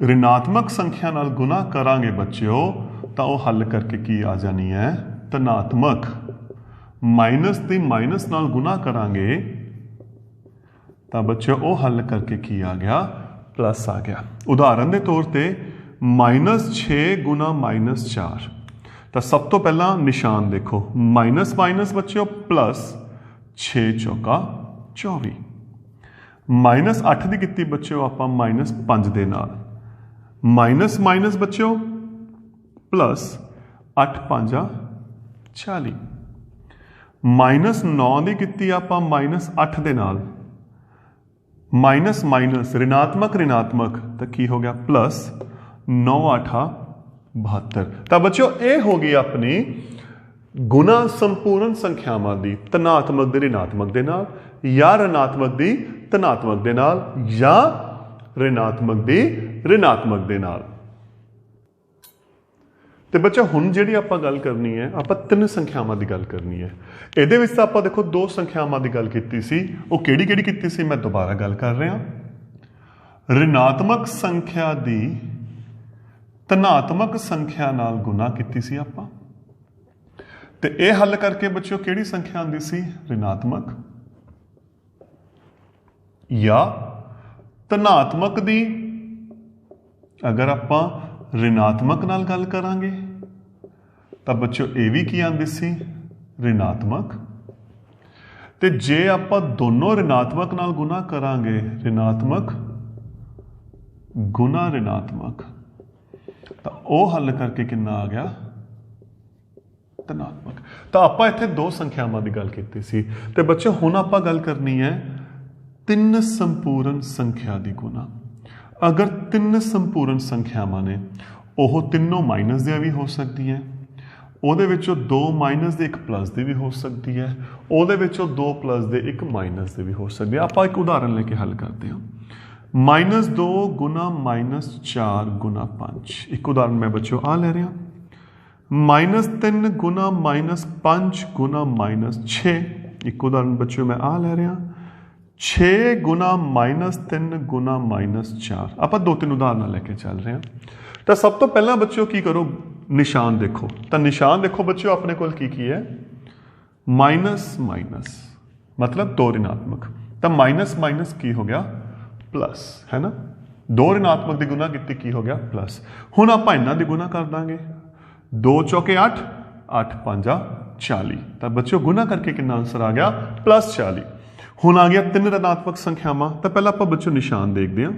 ऋणात्मक संख्या नाल गुना करांगे बच्चों, तो वह हल करके की आ जानी है धनात्मक, माइनस की माइनस नाल गुना करांगे तो बच्चों वो हल करके की आ गया प्लस आ गया। उदाहरण के तौर पर -6 गुना -4, तो सब तो पहला निशान देखो, माइनस माइनस बच्चों प्लस 6 चौका 24, -8 की की बच्चों आप -5 के नाल, माइनस माइनस बच्चों प्लस 8 5 40, -9 की की आप -8 के नाल, माइनस माइनस ऋणात्मक ऋणात्मक तो की हो गया प्लस 9 8 72। तो बच्चों ये हो गई अपनी गुना संपूर्ण संख्यावां की धनात्मक के ऋणात्मक के नाल, या ऋणात्मक की धनात्मक के नाल, या ऋणात्मक की ऋणात्मक के नाल। तो बच्चा हुण जिहड़ी आपां गल करनी है, आपां 3 संख्यावां की गल करनी है। इहदे विच तां आपां देखो 2 संख्यावां की गल कीती सी, वो किहड़ी कीती सी मैं दोबारा गल कर रहा। ऋणात्मक संख्या की धनात्मक संख्या नाल गुना कीती सी आपां, ते इह हल करके बच्चों किहड़ी संख्या आंदी सी? ऋणात्मक, या धनात्मक दी अगर आपां ऋणात्मक नाल गल करांगे तो बच्चों ये भी की आंदी सी ऋणात्मक, ते जे आपां दोनों ऋणात्मक नाल गुना करांगे ऋणात्मक गुना ऋणात्मक, तो वह हल करके कितना आ गया? धनात्मक। तो आपां इत्थे 2 संख्यावां की गल कीती सी, ते बच्चों हुण आपां गल करनी है 3 संपूर्ण संख्या की गुना। अगर 3 संपूर्ण संख्यावां ने, वो तीनों माइनस दियां भी हो सकती हैं, ਉਹਦੇ ਵਿੱਚੋਂ 2 ਮਾਈਨਸ ਦੇ 1 ਪਲੱਸ ਦੀ ਵੀ ਹੋ ਸਕਦੀ ਹੈ, ਉਹਦੇ ਵਿੱਚੋਂ 2 ਪਲੱਸ ਦੇ 1 ਮਾਈਨਸ ਦੇ ਵੀ ਹੋ ਸਕਦੀ ਹੈ। ਆਪਾਂ ਇੱਕ ਉਦਾਹਰਨ ਲੈ ਕੇ ਹੱਲ ਕਰਦੇ ਹਾਂ। -2 गुना -4 गुना 5, एक उदाहरण मैं बच्चों आ ले रहा। -3 गुना -5 गुना -6, एक उदाहरण बच्चों मैं आ ले रहा। 6 गुना -3 गुना -4, आप 2-3 उदाहरण लेके चल रहे हैं। तो सब तो पहला बच्चों की करो, निशान देखो। तो निशान देखो बच्चों अपने को की है माइनस माइनस, मतलब 2 ऋणात्मक। तो माइनस माइनस की हो गया प्लस, है ना। 2 ऋणात्मक की गुना की हो गया प्लस। हुण आप इन्हां दी गुना कर देंगे, 2 चौके 8, 8 5 40। तो बच्चों गुना करके कितना आंसर आ गया? +40। हुण आ गया 3 ऋणात्मक संख्यावां। तो पहला आप बच्चों निशान देखते हैं।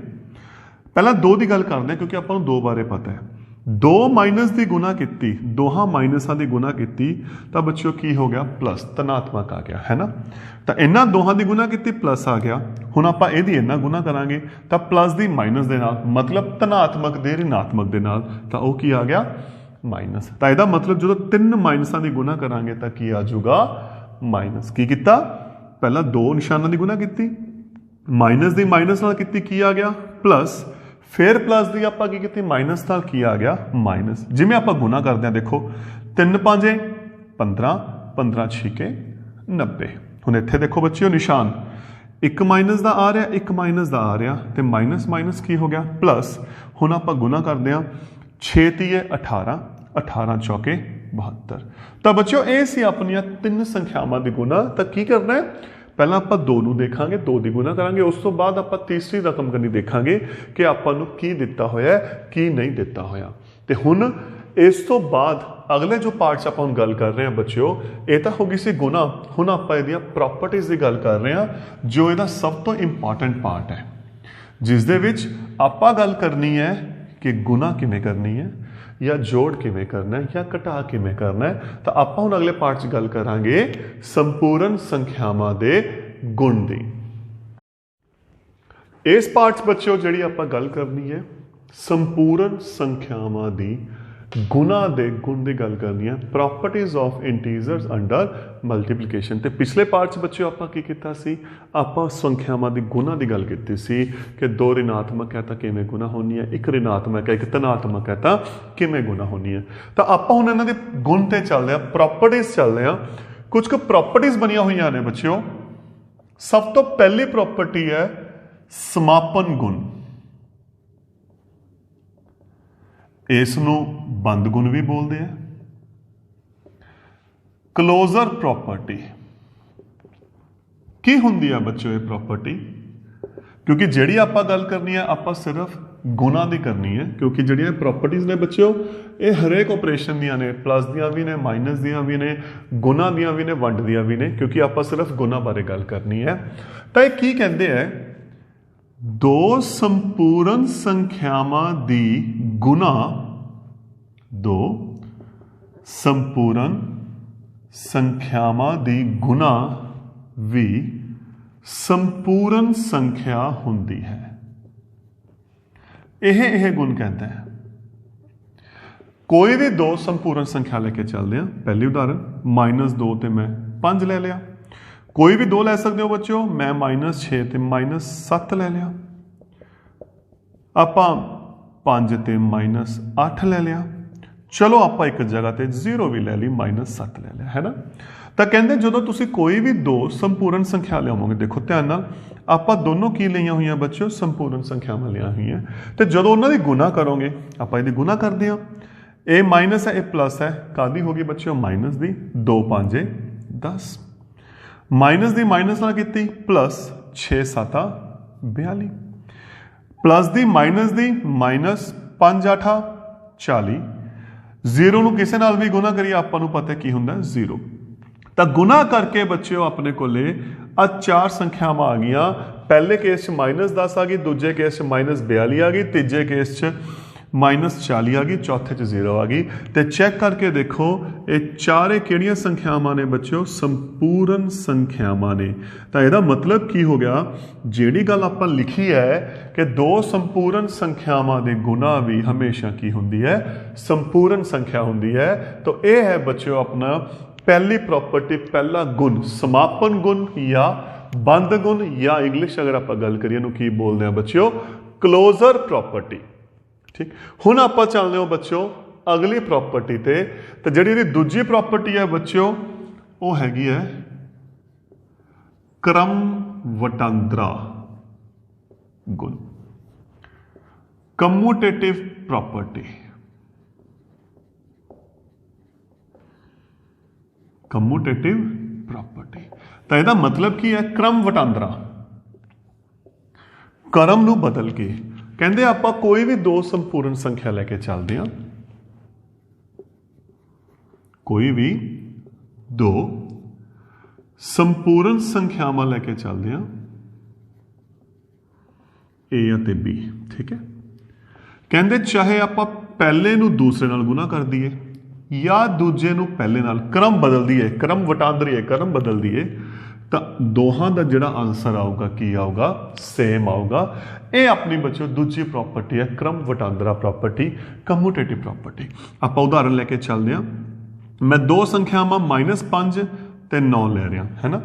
पहला 2 की गल करते हैं क्योंकि आपको 2 बारे पता है। दो माइनस की गुना की, दोहां माइनसा की गुना की, तो बच्चों की हो गया प्लस, धनात्मक आ गया है ना। तो इन्हों दोहां की गुना की प्लस आ गया। हुण आपां इहदी इन्ना गुना करांगे तो प्लस की माइनस के नाल, मतलब धनात्मक के ऋणात्मक के नाल, तो वह की आ गया माइनस। तो यदा मतलब जो तीन माइनसा की गुना करांगे तो की आ जाऊगा माइनस। की किता, पहला दो निशाना की गुना की, माइनस की माइनस नाल की आ गया प्लस, फिर प्लस की आप की माइनस नाल की आ गया माइनस। जिमें आप गुना करते हैं, देखो 3 5 15, 15 6 90। हुण इत्थे देखो बच्चों निशान, एक माइनस का आ रहा, एक माइनस का आ रहा, तो माइनस माइनस की हो गया प्लस। हुण आप गुना करते हैं, 6 तीए 18, 18 चौके 72। तो बच्चों ये सी अपनियां तीन संख्यावां की गुना। तो की करना है, पहला आप दो नूं देखांगे, दो की गुना करांगे, उस तो बाद आप तीसरी रकम करनी देखांगे कि आपां नूं की दिता होया है, की नहीं दिता होया। ते हुण इस तो बाद अगले जो पार्ट च आपां गल कर रहे हैं बच्चों, ये तो हो गई सी गुना। हुण आपां इहदियां प्रॉपर्टीज़ की गल कर रहे हैं, जो इहदा सब तो इंपॉर्टेंट पार्ट है, जिस दे विच आपां गल करनी है कि गुना किवें करनी है, या जोड़ किवें करना है, या घटा किवें करना है। तो आपां हुण अगले पार्ट च गल करांगे संपूर्ण संख्यावां दे गुण दी। इस पार्ट च बच्चों जिहड़ी आपां गल करनी है संपूर्ण संख्यावां दी गुना दे गुण की गल करनी है, properties of integers under multiplication. तो पिछले पार्ट च बच्चों आपां की कीता सी, आपां संख्यावां दी गुना की गल की सी कि दो ऋणात्मक है तो किवें गुना होनी है, एक ऋणात्मक है एक धनात्मक है तो किवें गुना होनी है। तो आपां हुण इन्हां दे गुण ते चलदे आ, प्रॉपर्टीज चलदे आ। कुछ कुछ प्रॉपर्टीज बनिया हुई ने बच्चों। सब तो पहली प्रॉपर्टी है समापन गुण, इसनूं बंद गुण भी बोलते हैं। क्लोजर प्रॉपर्टी की हुंदी है बच्चों ये प्रॉपर्टी, क्योंकि जिहड़ी आपां गल करनी है आपां सिर्फ गुणा की करनी है, क्योंकि जिहड़ियां प्रॉपर्टीज ने बच्चों ये हरेक ऑपरेशन दियां ने, प्लस दियां भी ने, माइनस दियां भी ने, गुणा दियां भी ने, वंड दियां भी ने, क्योंकि आपां सिर्फ गुणा बारे गल करनी है। तो ये की कहते हैं, दो संपूर्ण संख्यावां दी गुना, दो संपूर्ण संख्यावां दी गुना भी संपूर्ण संख्या हुंदी है। यह गुण कहते हैं। कोई भी दो संपूर्ण संख्या लेके चलते हैं। पहली उदाहरण -2 ते मैं 5 ले लिया। कोई भी दो ले सकते हो बच्चों, मैं -6 ते -7 ले लिया। आपां 5 ते -8 ले लिया। चलो आप एक जगह ते 0 भी ले ली, -7 ले लिया, है ना। तो कहते जो तुसी कोई भी दो संपूर्ण संख्या लियावोगे, देखो ध्यान नाल आप दोनों की लिया हुई बच्चों संपूर्ण संख्यावां लिया हुई हैं। तो जो उन्होंने गुना करोगे, आप ये गुना करते हैं, ए माइनस है ए प्लस है, कादी होगी बच्चों माइनस दी, 2 5 10, माइनस दी माइनस ना की प्लस 6 7 42, प्लस दी माइनस -5 8 40, 0 नूं किसी नाल भी गुना करिए आपां नूं पता की हुंदा 0। तो गुना करके बच्चों अपने कोले आ 4 संख्यावां आ गईयां। पहले केस च -10 आ गई, दूजे केस च -42 आ गई, तीजे केस च -40 आ गई, चौथे च 0 आ गई। तो चेक करके देखो ये चारे किहड़ियां संख्यावां ने बच्चों, संपूर्ण संख्यावां ने। तो यदा मतलब की हो गया, जिहड़ी गल आपां लिखी है कि दो संपूर्ण संख्यावां दे गुना भी हमेशा की हुंदी है, संपूर्ण संख्या हुंदी है। तो यह है बच्चों अपना पहली प्रॉपर्टी, पहला गुण, समापन गुण या बंद गुण, या इंग्लिश अगर आप गल करिए की बोलते हैं बच्चों, क्लोजर प्रॉपर्टी। ठीक, हुण आप चलते हो बच्चों अगली प्रॉपर्टी ते। तो जिहड़ी दूजी प्रॉपर्टी है बच्चों वो हैगी है क्रम वटांदरा गुण, कम्यूटेटिव प्रॉपर्टी। कम्यूटेटिव प्रॉपर्टी तो यदा मतलब की है, क्रम वटांदरा, क्रम नूं बदल के। कहते आप कोई भी दो संपूर्ण संख्या लेके चलते हैं, कोई भी दो संपूर्ण संख्यावां लेके चलते हैं, ए ते बी, ठीक है। कहते चाहे आप पहले नूं दूसरे नाल गुना कर दईए या दूजे नूं पहले नाल क्रम बदल दईए, क्रम वटांदरीए, क्रम बदल दईए, तो दोहां दा जिहड़ा आंसर आऊगा की आऊगा, सेम आऊगा। ये अपनी बच्चों दूजी प्रॉपर्टी है, क्रम वटांदरा प्रॉपर्टी, कम्यूटेटिव प्रॉपर्टी। आप उदाहरण लेके चलते हैं। मैं दो संख्यावां -5 ते 9 ले रहा है ना,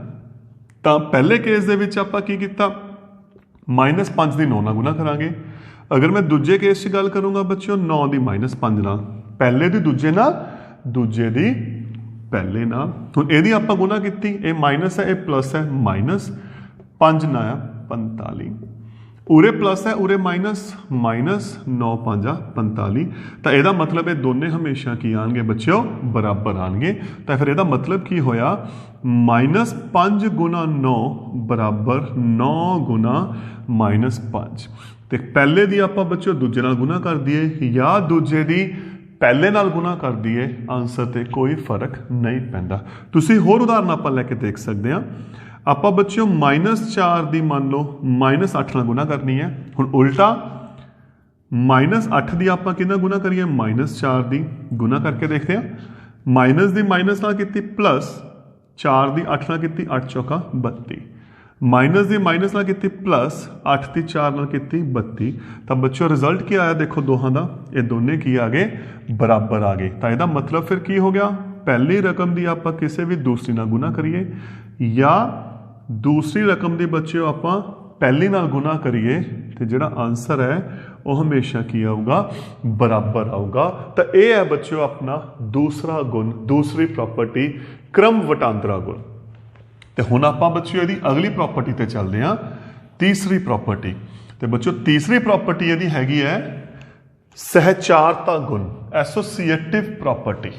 तो पहले केस दे विच आपां की कीता, -5 दी 9 नाल गुना करांगे। अगर मैं दूजे केस च गल करूँगा बच्चों 9 दी -5 नाल, पहले दी दूजे नाल, दूजे दी पहले नाल। हुण इहदी आपां गुना कीती, ये माइनस है, ये प्लस है, -5 ना 45, उरे प्लस है, उरे माइनस, -9 5 45। तो यदा मतलब ये दोनों हमेशा की आएंगे बच्चों, बराबर आएंगे। तो फिर यदा मतलब की होया, -5 गुना 9 बराबर 9 गुना -5। तो पहले दी आपां बच्चों दूजे नाल गुना कर दिए या दूजे दी पहले नाल गुना कर दिए, आंसर ते कोई फर्क नहीं पैंदा। तुसीं होर उदाहरण आपां लैके देख सकते हैं। आपां बच्चों -4 दी मान लो -8 नाल गुना करनी है। हुण उल्टा -8 दी आपां किहदे नाल गुना करिए, -4 दी गुना करके देखते हैं। माइनस दी माइनस नाल कीती, प्लस 4 दी 8 नाल कीती, 8 चौका 32, माइनस दी माइनस नाल कीती, प्लस 8 दी 4 नाल कीती 32। तो बच्चों रिजल्ट की आया देखो दोहां दा, ये दोने की आ गए, बराबर आ गए। तो इसका मतलब फिर की हो गया, पहली रकम की आपां किसी भी दूसरी नाल गुना करिए या दूसरी रकम की बच्चों आपां पहली नाल गुना करिए, तो जिहड़ा आंसर है वो हमेशा की आऊगा, बराबर आऊगा। तो यह है बच्चों अपना दूसरा गुण, दूसरी प्रॉपर्टी, क्रम वटांदरा गुण। तो हुण आपां बच्चों यदि अगली प्रॉपर्टी ते चलते हैं, तीसरी प्रॉपर्टी। तो बच्चों तीसरी प्रॉपर्टी यदि हैगी है सहचारता गुण, एसोसिएटिव प्रॉपर्टी।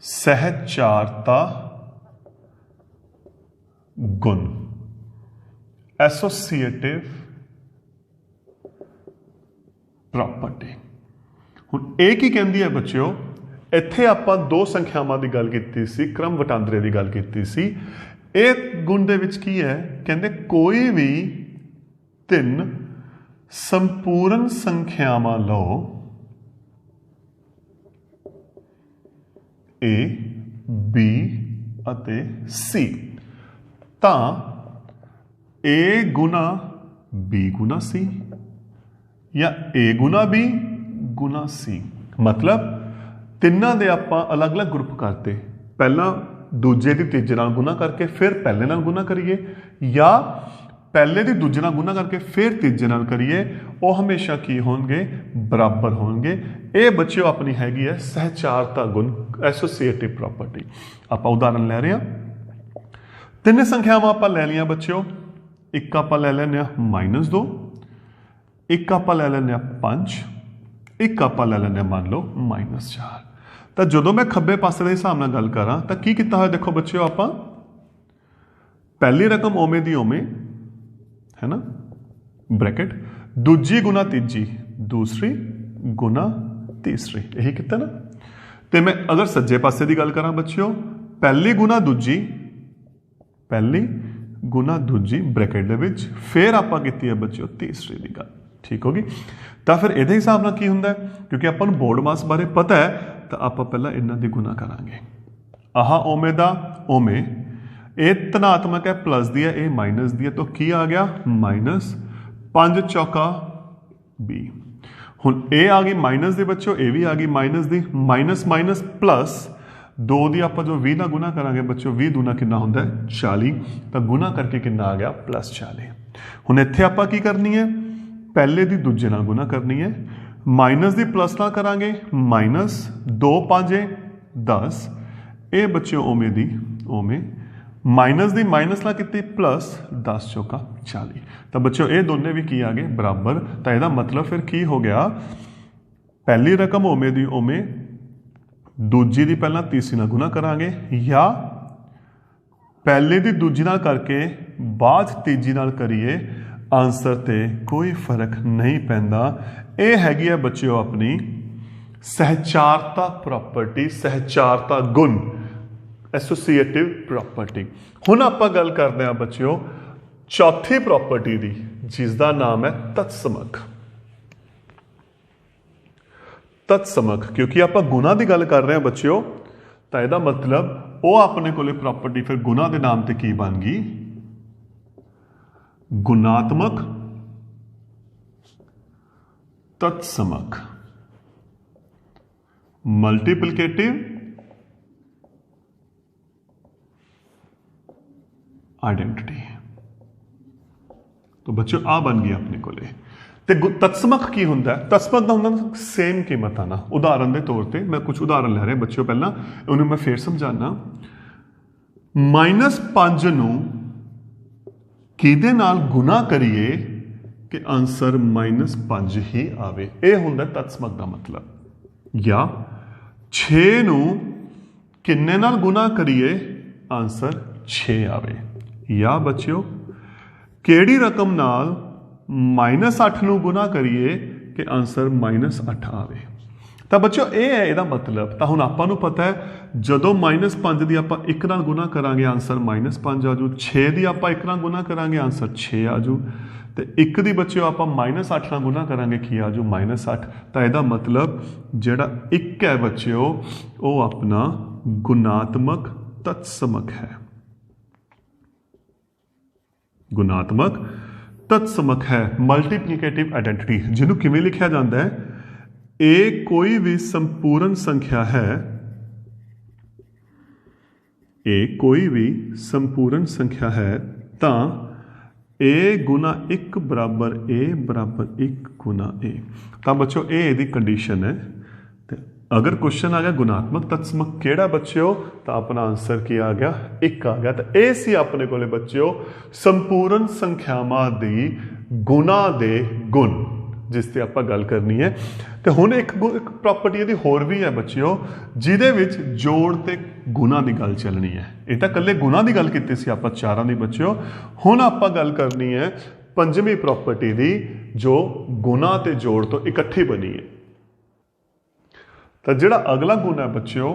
सहचारता गुण, एसोसिएटिव प्रॉपर्टी। हुण एक ही कहती है बच्चों, इत्थे आपां दो संख्यावां की गल कीती सी, क्रम वटांदरे की गल कीती सी। एक गुण दे विच की है, कहंदे कोई भी 3 संपूर्ण संख्यावां लो ए, बी अते सी, तां ए गुना बी गुना सी या ए गुना बी गुना सी। मतलब तिन्नां दे आपां अलग अलग ग्रुप करते, पहला दूजे की तीजे नाल गुना करके फिर पहले नाल गुना करिए, या पहले की दूजे नाल गुना करके फिर तीजे नाल करिए, वो हमेशा की होंगे, बराबर होंगे। ये बच्चों अपनी हैगी है सहचारता गुण, एसोसिएटिव प्रॉपर्टी। आप उदाहरण ले रहे हैं, 3 संख्यावां आपां ले लिया बच्चों, एक आपां ले लेने -2, एक आपां ले लेने 5, एक आपां ले लेने मान लो -4। तो जो मैं खब्बे पासे के हिसाब नाल गल करा, तो की कीता होया देखो बच्चों, आपां पहली रकम ओमे दी ओमे है ना, ब्रैकेट, दूजी गुना तीजी, दूसरी गुना तीसरी, यही किया ना। तो मैं अगर सज्जे पासे की गल करा बच्चों, पहली गुना दूजी, पहली गुना दूजी ब्रैकेट दे विच, फिर आपां कीती है बच्चों तीसरी की गल, ठीक होगी। तो फिर ये हिसाब नाल की हुंदा है, क्योंकि आपां नूं बोर्ड मास बारे पता है, तो आपां पहला इन्हां दी गुना करांगे। आह ओमे दा ओमे, ये धनात्मक है, प्लस दी है, ये माइनस दी है, तो की आ गया -5 चौका 20। हुण ये आ गई माइनस दी बच्चों, ये भी आ गई माइनस दी, माइनस माइनस प्लस 2 दी आपां जो 20 नाल गुना करांगे बच्चों, 20 दूना कितना हुंदा है 40, तो गुना करके कितना आ गया +40। हुण इत्थे आपां की करनी है, पहले दी दूजे नाल गुना करनी है, माइनस दी प्लस नाल करांगे, -2 5 10, ये बच्चों ओमे दी ओमे, माइनस दी माइनस नाल कीती, प्लस 10 चौका 40। तो बच्चों ये दोनों भी की आ गए बराबर। तो यदा मतलब फिर की हो गया, पहली रकम ओमे दी ओमे, दूजी दी पहला तीसरी नाल गुना करांगे, या पहले दी दूजी नाल करके बाद तीजी नाल करिए, आंसर ते कोई फर्क नहीं पैंदा। ये हैगी है बच्चों अपनी सहचारता प्रॉपर्टी, सहचारता गुण, एसोसिएटिव प्रॉपर्टी। हुण आपां गल करते हैं बच्चों चौथी प्रॉपर्टी की, जिसका नाम है तत्समक। तत्समक क्योंकि आप गुना की गल कर रहे हैं बच्चों, तो यदा मतलब वो अपने को प्रॉपर्टी फिर गुना के नाम से की बन गई गुणात्मक तत्समक मल्टीप्लिकेटिव आइडेंटिटी। तो बच्चों आ बन गई अपने को। तत्समक की होंगे? तत्समक का होंगे सेम कीमत आना। उदाहरण के तौर पर मैं कुछ उदाहरण लै रहा बच्चों, पहला उन्हें मैं फिर समझाना। -5 नूं किहदे नाल गुना करिए कि आंसर -5 ही आवे, यह होंगे तत्समक का मतलब। या 6 नूं किन्ने नाल गुना करिए आंसर 6 आवे। या बच्चों केड़ी रकम नाल -8 नूं गुना करिए कि आंसर -8 आवे। तो बच्चों ये है यदा मतलब। तो हुण आपां नूं पता है जदों -5 की आपां 1 नाल गुना करांगे आंसर -5 आजू, 6 की आपां 1 नाल गुना करांगे आंसर 6 आजू, तो 1 की बच्चों आपां -8 नाल गुना करांगे की आजू -8। तो यदा मतलब जिहड़ा 1 है बच्चों वो अपना गुणात्मक तत्समक है। गुणात्मक तत्समक है, मल्टीप्लिकेटिव आइडेंटिटी, जिन्हों किवें लिखा जाता है, ए कोई भी संपूर्ण संख्या है, ए कोई भी संपूर्ण संख्या है तो ए गुना 1 बराबर ए बराबर 1 गुना ए। तो बच्चों ये कंडीशन है। तो अगर क्वेश्चन आ गया गुणात्मक तत्समक केड़ा बच्चों, तो अपना आंसर की आ गया 1 आ गया। तो यह सी अपने को बच्चों संपूर्ण संख्यावां दी गुना दे गुण, जिससे आप गल करनी है। तो हुण एक प्रॉपर्टी यदि होर भी है बच्चों जिहदे विच जोड़ ते गुना की गल चलनी है। ये तो कल्ले गुना की गल की सी आपां चारां दी बच्चों, हुण आपां गल करनी है पंजवीं प्रॉपर्टी की जो गुना ते जोड़ तो इकट्ठी बनी है। तो जिहड़ा अगला गुण है बच्चों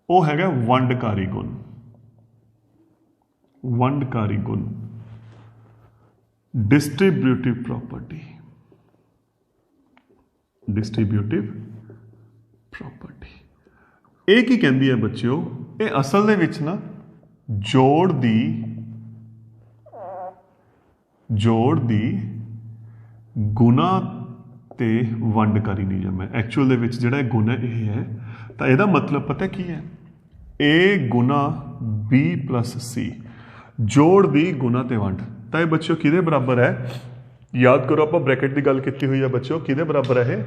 वो है वंडकारी गुण। वंडकारी गुण डिस्ट्रीब्यूटिव प्रॉपर्टी, डिस्ट्रीब्यूटिव प्रॉपर्टी ये की कहती है बच्चों, ये असल दे विच ना जोड़ दी गुना ते वंडकारी नियम है। एक्चुअल दे विच जिहड़ा गुण है ये है। तो यदा मतलब पता की है, ए गुना बी प्लस सी, जोड़ दी गुना ते वंड। तो ये बच्चों किहदे बराबर है? याद करो आप ब्रैकेट की गल की हुई है बच्चों, किहदे बराबर है?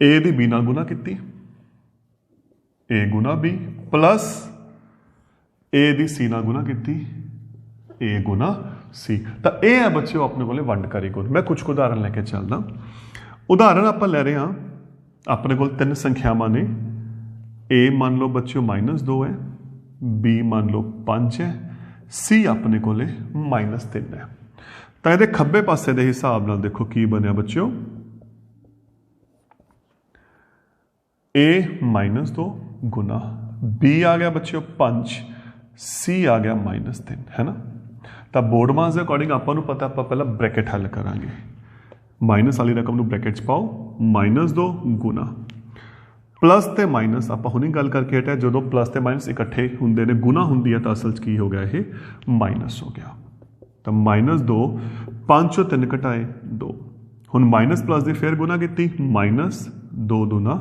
ए दी बी नाल गुना की, ए गुना बी प्लस ए दी सी नाल गुना की, ए गुना सी। तो यह है बच्चों अपने को वंडकारी गुण। मैं कुछ उदाहरण लेके चलदा। उदाहरण आप लै रहे हैं, अपने को 3 संख्यावां ने, ए मान लो बच्चों -2 है, बी मान लो 5 है, सी अपने को -3 है। तो ये खब्बे पासे के हिसाब नाल देखो की बनया बच्चों, ए -2 गुना बी आ गया बच्चों 5, सी आ गया -3, है ना। तो बोर्ड मार्क्स के अकॉर्डिंग आपको पता आप पहला ब्रैकेट हल करांगे। माइनस वाली रकम ब्रैकेट पाओ, -2 गुना प्लस ते माइनस आप हुणी गल करके हटे, जो प्लस ते माइनस इकट्ठे होंगे ने गुना होंगी है तो असल की हो गया ये माइनस हो गया। तो -2 5 चों 3 घटाए 2, हुण माइनस प्लस की फिर गुना की -2 दूना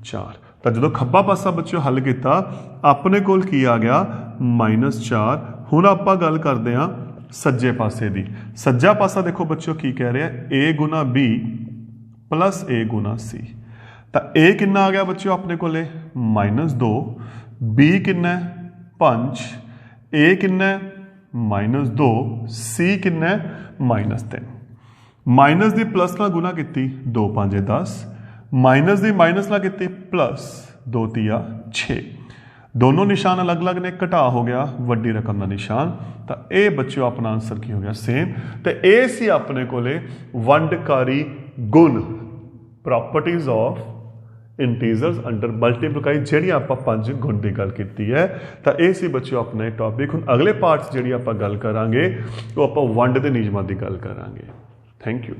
4। तो जो खब्बा पासा बच्चों हल किया अपने कोल की आ गया -4। हुण आपां गल करते हैं सज्जे पासे दी। सज्जा पासा देखो बच्चों की कह रहे हैं, ए गुना बी प्लस ए गुना सी। तो ए कितना आ गया बच्चों अपने को -2, बी कितना 5, ए कितना -2, सी कितना -3। माइनस की प्लस ना गुना की 2 5 10, माइनस की माइनस ना की प्लस 2 3 6। दोनों निशान अलग अलग ने, घटा हो गया वड्डी रकम का निशान। तो ये बच्चों अपना आंसर की हो गया सेम। तो ये सी अपने को वंडकारी गुण, प्रॉपर्टीज ऑफ इंटीजर्स अंडर मल्टीप्लिकाई, जी आप 5 गुण की गल की है। तो ये सी बच्चों अपना टॉपिक। हुण अगले पार्ट जी आप गल करांगे वो आप वंड के नियमां की गल करांगे। Thank you.